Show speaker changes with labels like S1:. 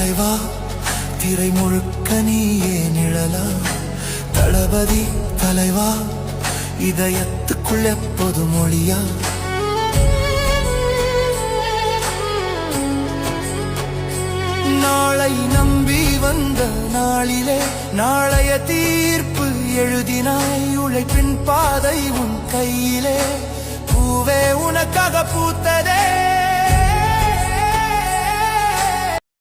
S1: தலைவா திரை முழுக்க நீயே நிழலா தளபதி தலைவா இதயத்துக்குள் எப்போது மொழியா நாளை நம்பி வந்த நாளிலே நாளைய தீர்ப்பு எழுதினாய் உழைப்பின் பாதை உன் கையிலே பூவே உனக்காக பூத்ததே